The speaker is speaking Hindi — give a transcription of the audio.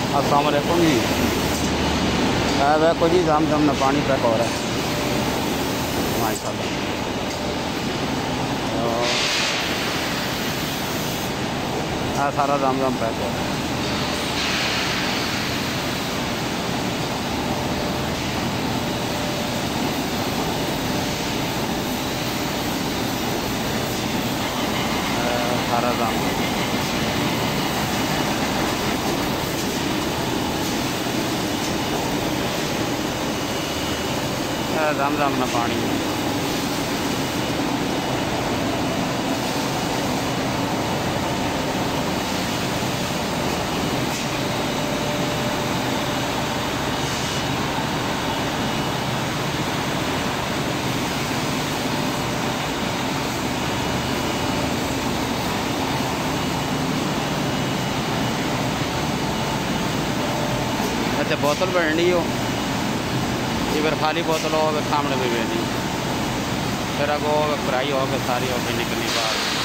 अस्सलाम वालेकुम जी। देखो जी जम में पानी पैक हो रहा है माशाल्लाह। सारा जम पैक हो रहा है। सारा जम में पानी अच्छा बोतल भरनी हो फिर खाली बोतल हो सामने भी बेनी फिर अगो फ्राई हो सारी हो निकलनी बाहर।